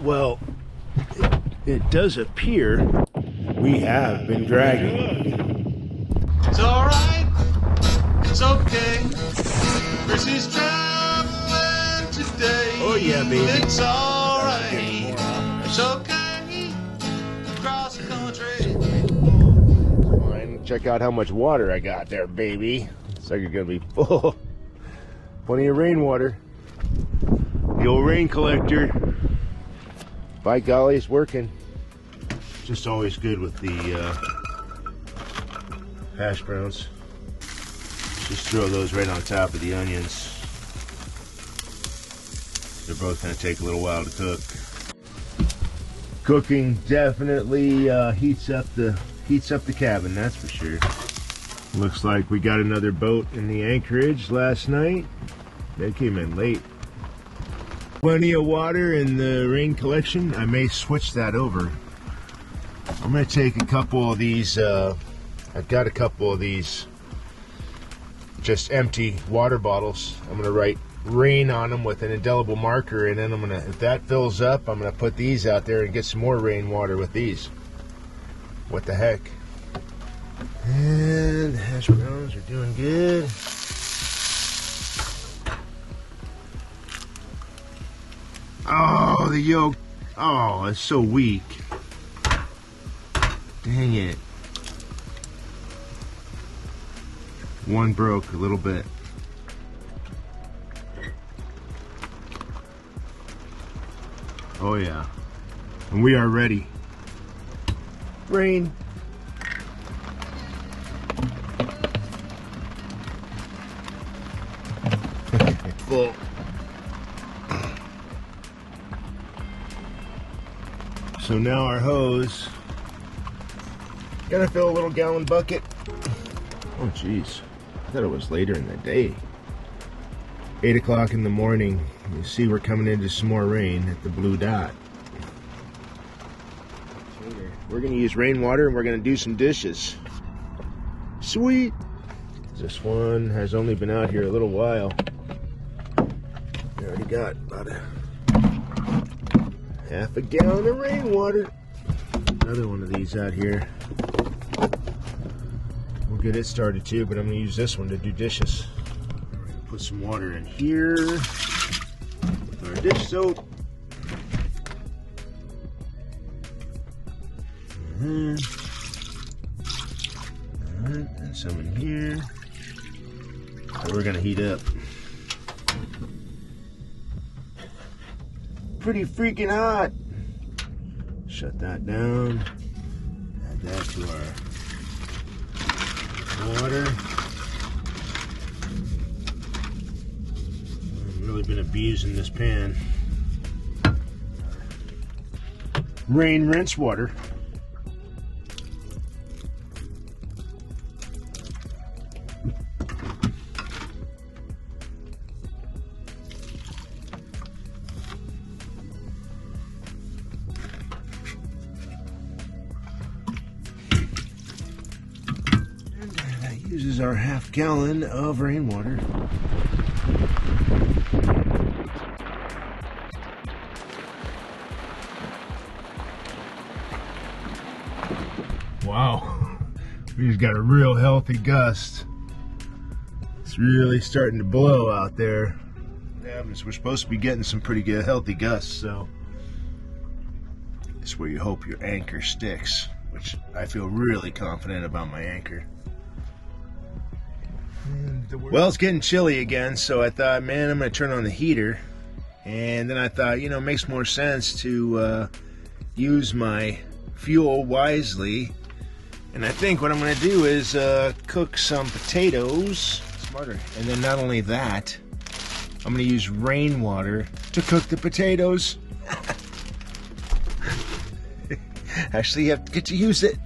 Well, it does appear we have been dragging. It's alright, it's okay. Bris is traveling today. Oh yeah, baby. It's alright, it's okay. Across the country. Fine. Check out how much water I got there, baby. It's like you're gonna be full. Plenty of rainwater. The old rain collector. By golly, it's working. Just always good with the hash browns. Just throw those right on top of the onions. They're both going to take a little while to cook. Cooking definitely heats up the cabin, that's for sure. Looks like we got another boat in the anchorage last night. They came in late. Plenty of water in the rain collection. I may switch that over. I'm going to take a couple of these. I've got a couple of these just empty water bottles. I'm going to write rain on them with an indelible marker, and then I'm going to, if that fills up, I'm going to put these out there and get some more rainwater with these. What the heck? And the hash browns are doing good. Oh, the yolk. Oh, it's so weak. Dang it. One broke a little bit. Oh yeah. And we are ready. Rain. Full. So now our hose, gonna fill a little gallon bucket. Oh geez, I thought it was later in the day. 8 o'clock in the morning. You see we're coming into some more rain at the blue dot. We're gonna use rainwater and we're gonna do some dishes. Sweet. This one has only been out here a little while. We already got about half a gallon of rainwater. Another one of these out here. We'll get it started too, but I'm going to use this one to do dishes. Put some water in here with our dish soap. And some in here. So we're going to heat up. Pretty freaking hot. Shut that down. Add that to our water. I've really been abusing this pan. Rain rinse water. Uses our half gallon of rainwater. Wow, we just got a real healthy gust. It's really starting to blow out there. We're supposed to be getting some pretty good healthy gusts, so it's where you hope your anchor sticks, which I feel really confident about my anchor. Well, it's getting chilly again, so I thought, man, I'm going to turn on the heater. And then I thought, you know, it makes more sense to use my fuel wisely. And I think what I'm going to do is cook some potatoes. Smarter. And then not only that, I'm going to use rainwater to cook the potatoes. Actually, you have to get to use it.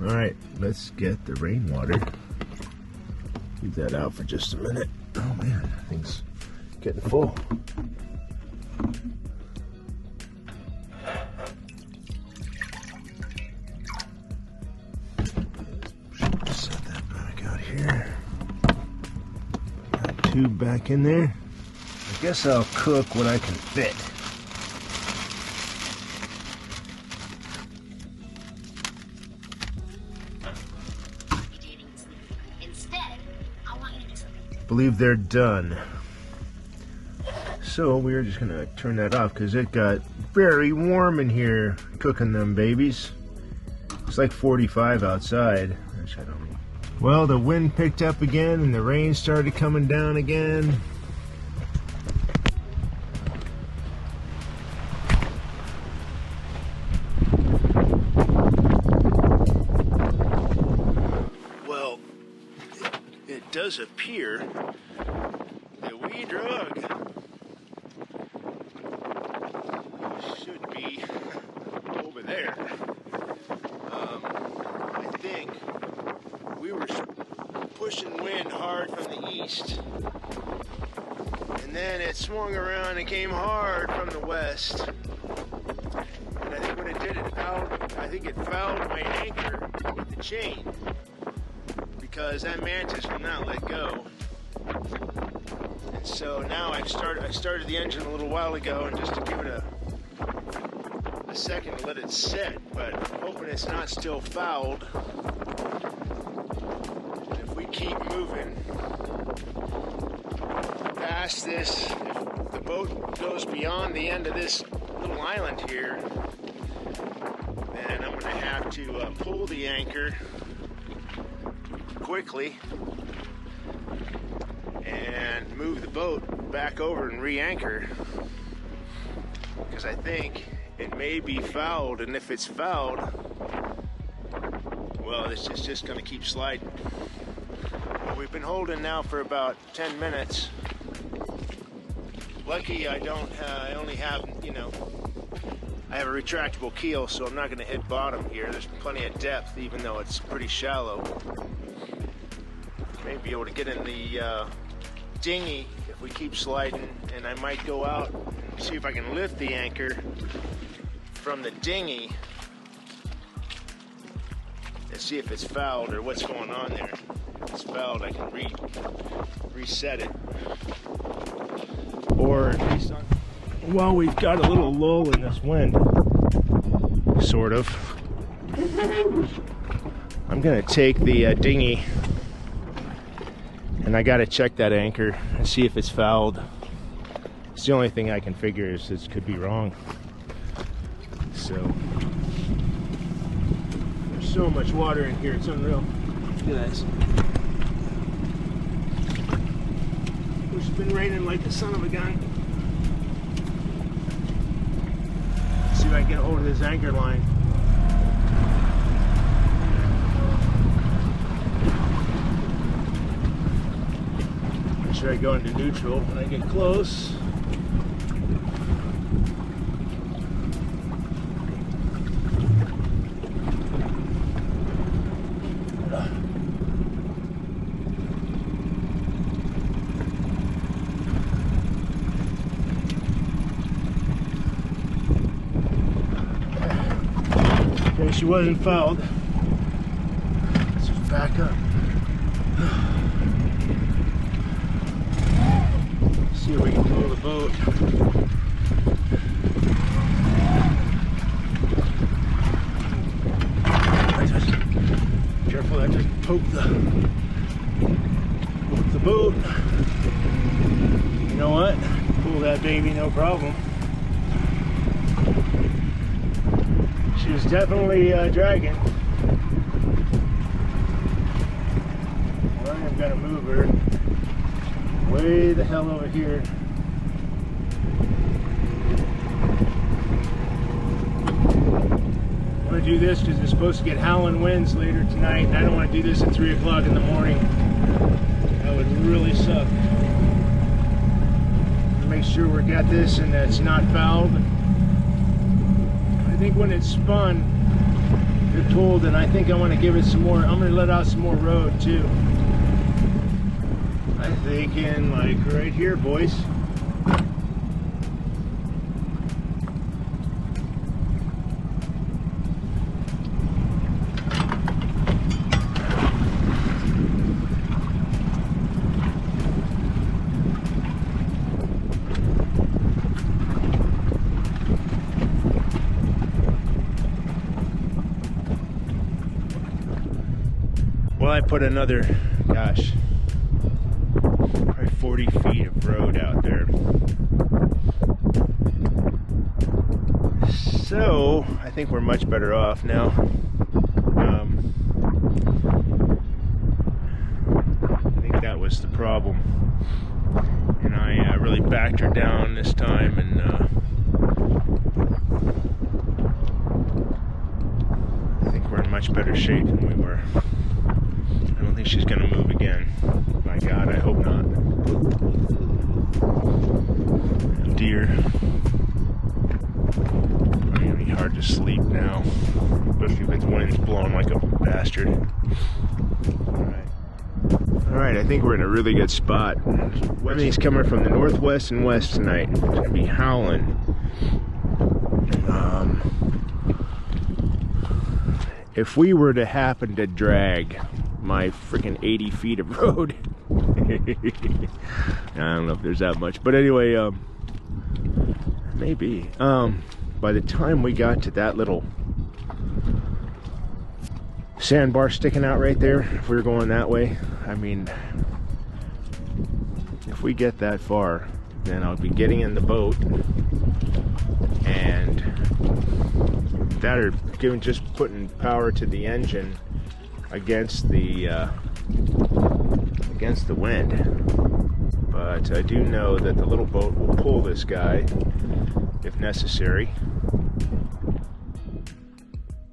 All right, let's get the rainwater. Leave that out for just a minute. Oh man, that thing's getting full. Set that back out here. Got tube back in there. I guess I'll cook what I can fit. believe they're done. So we're just gonna turn that off because it got very warm in here cooking them babies. It's like 45 outside, which I don't know. Well, the wind picked up again and the rain started coming down again. Well, it does appear that we drug should be over there. I think we were pushing wind hard from the east, and then it swung around and came hard from the west. And I think when it did, it fouled my anchor with the chain, because that mantis will not let go. And so now I started the engine a little while ago, and just to give it a second to let it set, but I'm hoping it's not still fouled. And if we keep moving past this, if the boat goes beyond the end of this little island here, then I'm going to have to pull the anchor quickly and move the boat back over and re-anchor, because I think it may be fouled, and if it's fouled, well, it's just going to keep sliding. Well, we've been holding now for about 10 minutes. Lucky I only have, I have a retractable keel, so I'm not going to hit bottom here. There's plenty of depth, even though it's pretty shallow. May be able to get in the dinghy if we keep sliding, and I might go out and see if I can lift the anchor from the dinghy and see if it's fouled or what's going on there. If it's fouled, I can reset it. Or at least well, we've got a little lull in this wind, sort of. I'm gonna take the dinghy, and I gotta check that anchor and see if it's fouled. It's the only thing I can figure is this could be wrong. So there's so much water in here, it's unreal. Look at this. It's been raining like the son of a gun. Let's see if I can get a hold of this anchor line. Make sure I go into neutral when I get close. She wasn't fouled. Let's just back up. See if we can pull the boat. Careful, I just poked the boat. You know what? Pull that baby, no problem. She was definitely dragging. Well, I'm gonna move her way the hell over here. I want to do this because it's supposed to get howling winds later tonight, and I don't want to do this at 3 o'clock in the morning. That would really suck. Make sure we got this and that it's not fouled. I think when it's spun, they're told, and I think I want to give it some more. I'm going to let out some more road too. I'm thinking like right here, boys. Well, I put another, gosh, 40 feet of road out there. So I think we're much better off now. I think that was the problem, and I really backed her down this time, and I think we're in much better shape than we were. I don't think she's going to move again. My God, I hope not. Oh dear. It's going to be hard to sleep now, especially if the wind's blowing like a bastard. Alright, I think we're in a really good spot. Wind's coming from the northwest and west tonight. It's going to be howling. If we were to happen to drag my freaking 80 feet of road, I don't know if there's that much, but anyway, maybe. By the time we got to that little sandbar sticking out right there, if we were going that way, I mean, if we get that far, then I'll be getting in the boat, and that or giving, just putting power to the engine against the wind. But I do know that the little boat will pull this guy if necessary.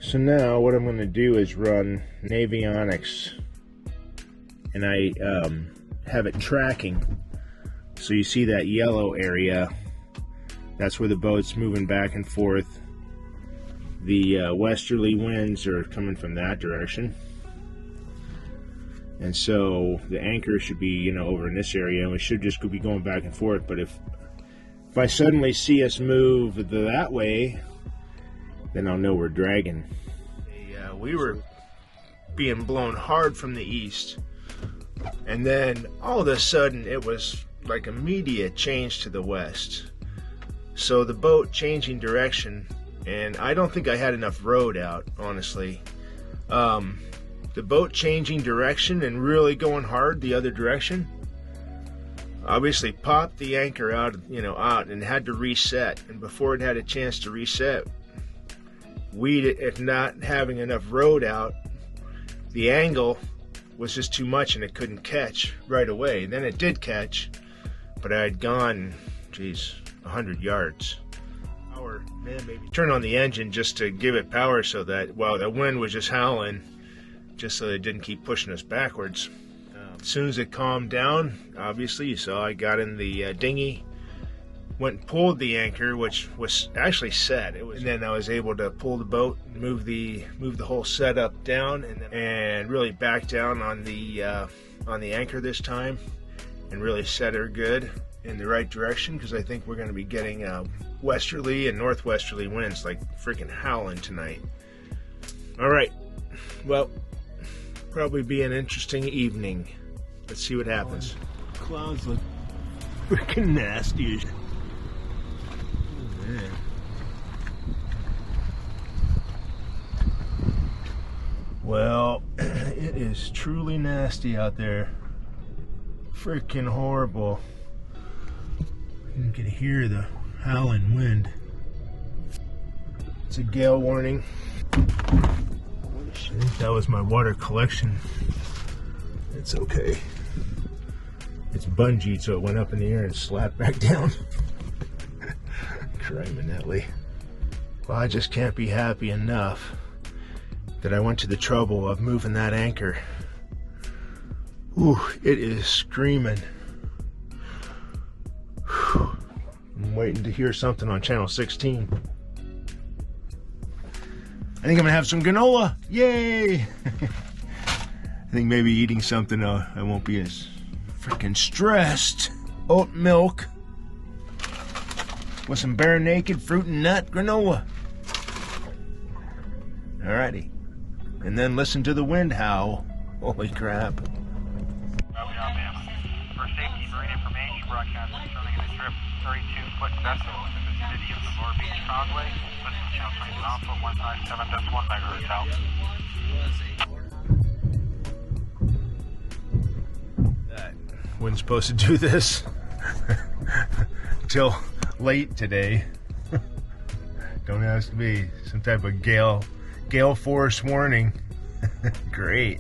So now what I'm going to do is run Navionics, and I have it tracking. So you see that yellow area, that's where the boat's moving back and forth. The westerly winds are coming from that direction, and so the anchor should be, you know, over in this area, and we should just be going back and forth. But if I suddenly see us move that way, then I'll know we're dragging. We were being blown hard from the east, and then all of a sudden it was like immediate change to the west. So the boat changing direction, and I don't think I had enough road out, honestly. The boat changing direction and really going hard the other direction obviously popped the anchor out, out, and had to reset. And before it had a chance to reset, if not having enough road out, the angle was just too much and it couldn't catch right away. Then it did catch, but I had gone, 100 yards. Power, man, maybe turn on the engine just to give it power, so that while the wind was just howling, just so it didn't keep pushing us backwards. As soon as it calmed down, obviously you saw I got in the dinghy, went and pulled the anchor, which was actually set. And then I was able to pull the boat, move the whole setup down, and really back down on the anchor this time, and really set her good in the right direction, because I think we're going to be getting westerly and northwesterly winds like freaking howling tonight. All right, well, probably be an interesting evening. Let's see what happens. Clouds look freaking nasty. Oh, man. Well, it is truly nasty out there. Freaking horrible. You can hear the howling wind. It's a gale warning. I think that was my water collection. It's okay. It's bungeed, so it went up in the air and slapped back down. Criminally. Well, I just can't be happy enough that I went to the trouble of moving that anchor. Ooh, it is screaming. Whew. I'm waiting to hear something on channel 16. I think I'm gonna have some granola. Yay! I think maybe eating something I won't be as freaking stressed. Oat milk with some bare naked fruit and nut granola. Alrighty. And then listen to the wind howl. Holy crap. For safety marine information, broadcast concerning a strip 32-foot vessel in the vicinity of the North Beach Causeway. Listen to channel 3 Alpha 157.1 megahertz out. Wasn't supposed to do this till late today. Don't ask me. Some type of gale force warning. Great.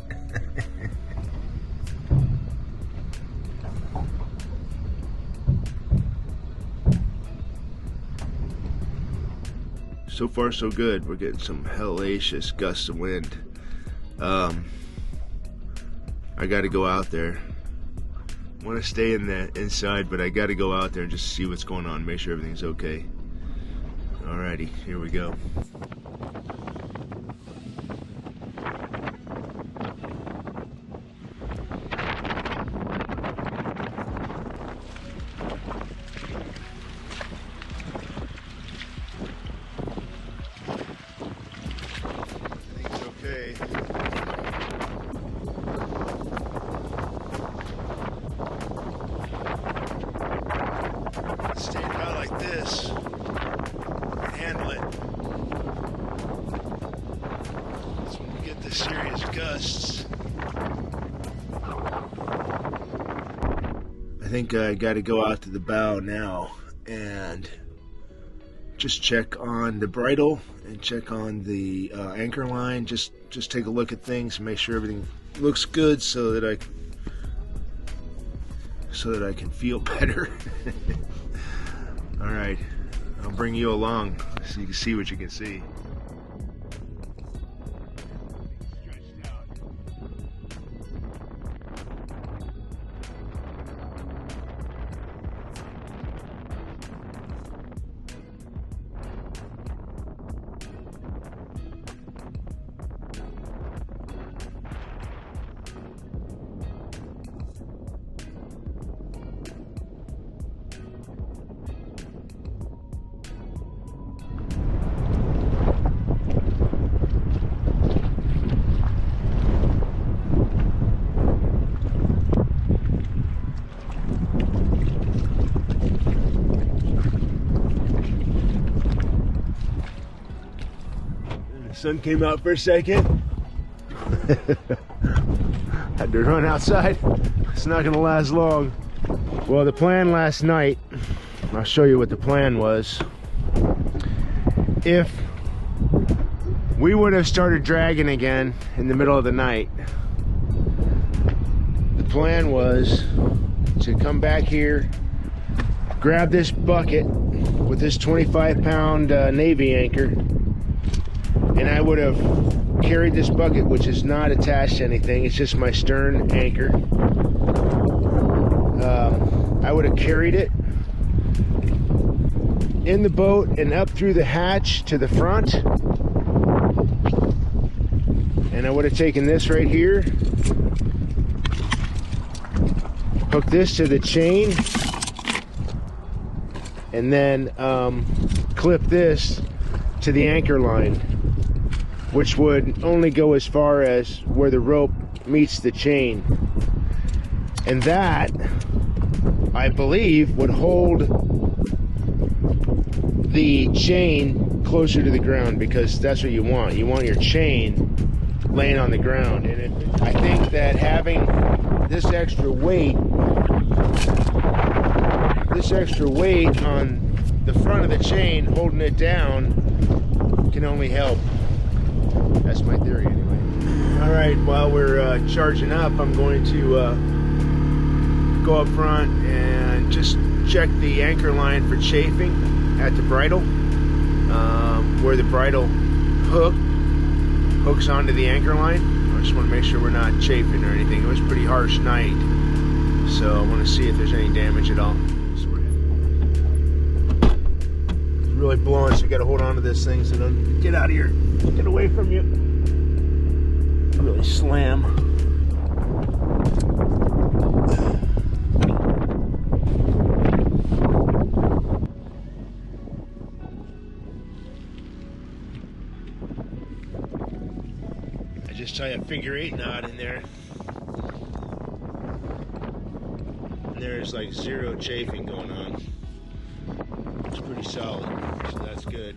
So far so good. We're getting some hellacious gusts of wind. I got to go out there. I want to stay in the inside, but I got to go out there and just see what's going on, make sure everything's okay. Alrighty, here we go. Everything's okay. Staying about like this, handle it. That's when we get the serious gusts. I think I got to go out to the bow now and just check on the bridle and check on the anchor line. Just take a look at things and make sure everything looks good so that I can feel better. All right, I'll bring you along so you can see what you can see. Sun came out for a second. Had to run outside. It's not gonna last long. Well, the plan last night, I'll show you what the plan was. If we would have started dragging again in the middle of the night, the plan was to come back here, grab this bucket with this 25-pound Navy anchor, and I would have carried this bucket, which is not attached to anything, it's just my stern anchor. I would have carried it in the boat and up through the hatch to the front, and I would have taken this right here, hooked this to the chain, and then clip this to the anchor line, which would only go as far as where the rope meets the chain. And that, I believe, would hold the chain closer to the ground, because that's what you want. You want your chain laying on the ground. And I think that having this extra weight on the front of the chain, holding it down, can only help. That's my theory anyway. All right, while we're charging up, I'm going to go up front and just check the anchor line for chafing at the bridle, where the bridle hooks onto the anchor line. I just want to make sure we're not chafing or anything. It was a pretty harsh night, so I want to see if there's any damage at all. It's really blowing, so you got to hold on to this thing so don't get out of here. Get away from you. Really slam. I just tie a figure-8 knot in there. And there's like zero chafing going on. It's pretty solid, so that's good.